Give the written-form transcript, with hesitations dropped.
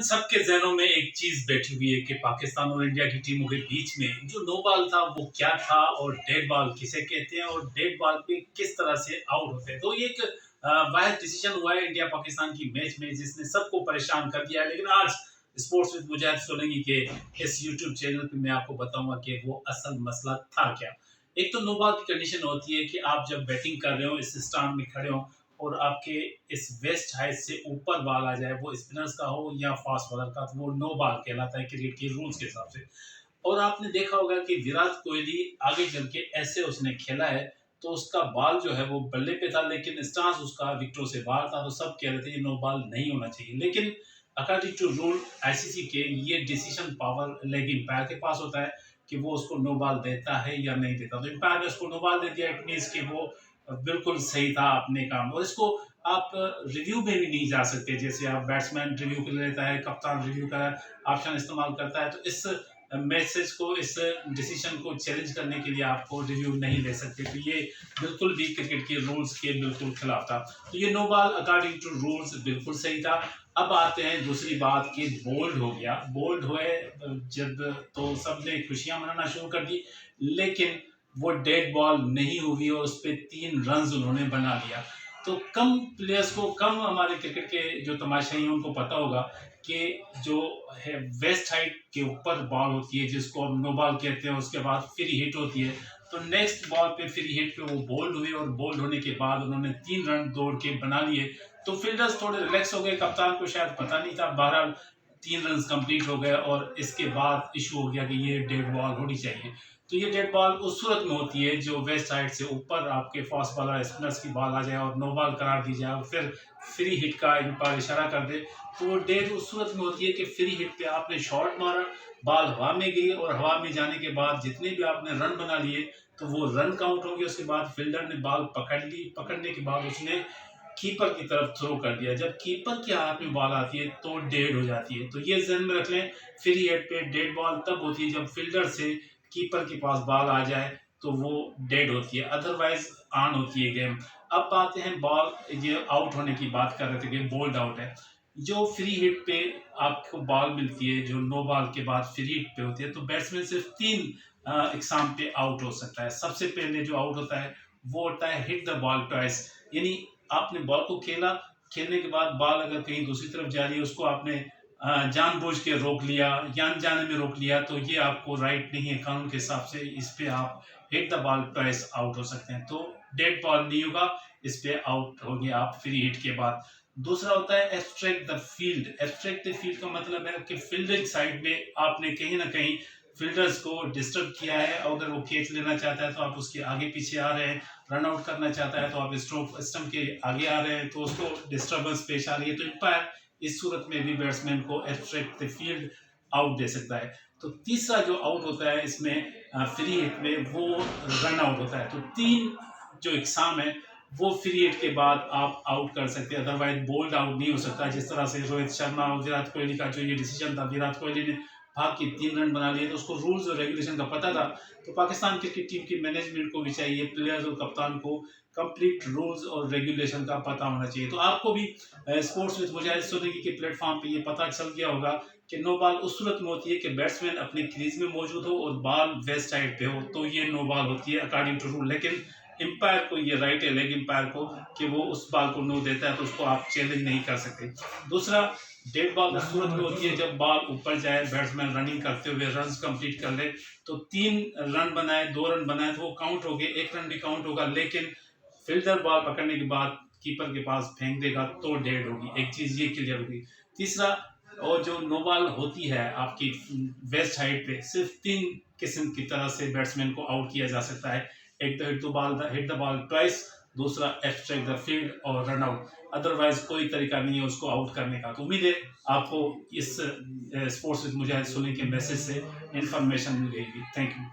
सबके ज़हनों में एक चीज़ बैठी हुई है कि पाकिस्तान और इंडिया की टीमों के बीच में जो नो बॉल था वो क्या था और डेड बॉल किसे कहते हैं और डेड बॉल पे किस तरह से आउट होते हैं। तो ये एक वाहिद डिसीजन हुआ है इंडिया पाकिस्तान की मैच में जिसने सबको परेशान कर दिया है। लेकिन आज स्पोर्ट्स विद मुजाहिद सुनेंगे कि इस यूट्यूब चैनल पे मैं आपको बताऊंगा कि वो असल मसला था क्या। एक तो नो बॉल की कंडीशन होती है कि आप जब बैटिंग कर रहे हो इस स्टांड में खड़े हो और आपके इस वेस्ट हाइट से ऊपर बॉल आ जाए, वो स्पिनर्स का हो या फास्ट बॉलर का, तो वो नो बॉल कहलाता है क्रिकेट के रूल्स के हिसाब से। और आपने देखा होगा कि विराट कोहली आगे चल के ऐसे उसने खेला है, तो उसका बॉल जो है वो बल्ले पे था, लेकिन स्टांस उसका विकेटों से बाहर था, तो सब कह रहे थे ये नो बॉल नहीं होना चाहिए। लेकिन अकॉर्डिंग टू रूल आईसीसी के ये डिसीजन पावर लेग एम्पायर के पास होता है कि वो उसको नो बॉल देता है या नहीं देता। तो एम्पायर ने उसको नो बॉल दे दिया, इट मीन्स कि वो बिल्कुल सही था अपने काम। और इसको आप रिव्यू में भी नहीं जा सकते, जैसे आप बैट्समैन रिव्यू कर लेता है, कप्तान रिव्यू का ऑप्शन इस्तेमाल करता है, तो इस मैसेज को, इस डिसीजन को चैलेंज करने के लिए आपको रिव्यू नहीं ले सकते। तो ये बिल्कुल भी क्रिकेट के रूल्स के बिल्कुल खिलाफ था। तो ये no ball according to rules बिल्कुल सही था। अब आते हैं दूसरी बात कि बोल्ड हो गया, बोल्ड हुए जब, तो सबने खुशियां मनाना शुरू कर दी, लेकिन वो डेड बॉल नहीं हुई और उस पर 3 रन उन्होंने बना लिया। तो कम प्लेयर्स को, कम हमारे क्रिकेट के जो तमाशाई हैं उनको पता होगा कि जो है वेस्ट हाइट के ऊपर बॉल होती है जिसको हम नो बॉल कहते हैं, उसके बाद फ्री हिट होती है। तो नेक्स्ट बॉल पे फ्री हिट पे वो बोल्ड हुए और बोल्ड होने के बाद उन्होंने 3 रन दौड़ के बना लिए। तो फील्डर्स थोड़े रिलैक्स हो गए, कप्तान को शायद पता नहीं था। बहरहाल 3 रन कंप्लीट हो गए और इसके बाद इशू हो गया कि ये डेड बॉल होनी चाहिए। तो ये डेड बॉल उस सूरत में होती है जो वेस्ट साइड से ऊपर आपके फास्ट बॉलर स्पिनर्स की बॉल आ जाए और नो बॉल करार दी जाए और फिर फ्री हिट का इन पर इशारा कर दे। तो वो डेड उस सूरत में होती है कि फ्री हिट पे आपने शॉट मारा, बॉल हवा में गई और हवा में जाने के बाद जितने भी आपने रन बना लिए तो वो रन काउंट होंगे। उसके बाद फील्डर ने बॉल पकड़ ली, पकड़ने के बाद उसने कीपर की तरफ थ्रो कर दिया। जब कीपर के हाथ में बॉल आती है तो डेड हो जाती है। तो ये ज़हन में रख लें, फ्री हिट पे डेड बॉल तब होती है जब फील्डर से कीपर के पास बॉल आ जाए तो वो डेड होती है, अदरवाइज ऑन होती है गेम। अब आते हैं बॉल, ये आउट होने की बात कर रहे थे कि बोल्ड आउट है। जो फ्री हिट पे आपको बॉल मिलती है, जो नो बॉल के बाद फ्री हिट पे होती है, तो बैट्समैन सिर्फ 3 इकसाम पे आउट हो सकता है। सबसे पहले जो आउट होता है वो होता है हिट द बॉल ट्वाइस, यानी आपने बॉल को खेला, खेलने के बाद बॉल अगर कहीं दूसरी तरफ जा रही है उसको आपने जानबूझ के रोक लिया या अनजाने में रोक लिया, तो ये आपको राइट नहीं है कानून के हिसाब से। इस पे आप hit the ball twice out हो सकते हैं। तो डेड बॉल नहीं होगा, इस पे आउट होंगे आप फ्री हिट के बाद। दूसरा होता है abstract the field. Abstract the field का मतलब है कि फील्डिंग साइड में आपने कहीं ना कहीं फील्डर्स को डिस्टर्ब किया है। अगर वो कैच लेना चाहता है तो आप उसके आगे पीछे आ रहे हैं, रन आउट करना चाहता है तो आप स्टंप के आगे आ रहे हैं, तो उसको डिस्टर्बेंस पेश आ रही है। तो एम्पायर इस सूरत में भी बैट्समैन को एब्स्ट्रैक्ट द फील्ड आउट दे सकता है। तो तीसरा जो आउट होता है इसमें फ्री हिट में, वो रन आउट होता है। तो 3 जो इकसाम है वो फ्री हिट के बाद आप आउट कर सकते हैं, अदरवाइज बोल्ड आउट नहीं हो सकता। जिस तरह से रोहित शर्मा और विराट कोहली का जो ये डिसीजन था, विराट कोहली ने भाग के 3 रन बना लिए, तो उसको रूल्स और रेगुलेशन का पता था। तो पाकिस्तान क्रिकेट टीम की मैनेजमेंट को भी चाहिए, प्लेयर्स और कप्तान को कंप्लीट रूल्स और रेगुलेशन का पता होना चाहिए। तो आपको भी स्पोर्ट्स विद मुजाहिद सुनेगी के प्लेटफॉर्म पे ये पता चल गया होगा कि नो बॉल उस सूरत में होती है कि बैट्समैन अपने क्रीज में मौजूद हो और बॉल वेस्ट साइड पे हो, तो ये नो बॉल होती है अकॉर्डिंग टू रूल। लेकिन एम्पायर को ये राइट है, लेग एम्पायर को, कि वो उस बॉल को नो देता है, तो उसको आप चैलेंज नहीं कर सकते। दूसरा, डेड बॉल उस सूरत में होती है जब बॉल ऊपर जाए, बैट्समैन रनिंग करते हुए रन कंप्लीट कर ले, तो 3 रन बनाए, 2 रन बनाए तो वो काउंट हो गए, 1 रन भी काउंट होगा। लेकिन फील्डर बॉल पकड़ने के बाद कीपर के पास फेंक देगा तो डेड होगी। एक चीज ये क्लियर होगी। तीसरा, और जो नो बॉल होती है आपकी वेस्ट साइड पे, सिर्फ 3 किस्म की तरह से बैट्समैन को आउट किया जा सकता है। एक तो हिट द बॉल ट्वाइस, दूसरा एब्स्ट्रैक्ट द फील्ड और रन आउट। अदरवाइज कोई तरीका नहीं है उसको आउट करने का। तो उम्मीद है आपको इस स्पोर्ट्स विद मुजाहिद सुनने के मैसेज से इंफॉर्मेशन मिलेगी। Thank you.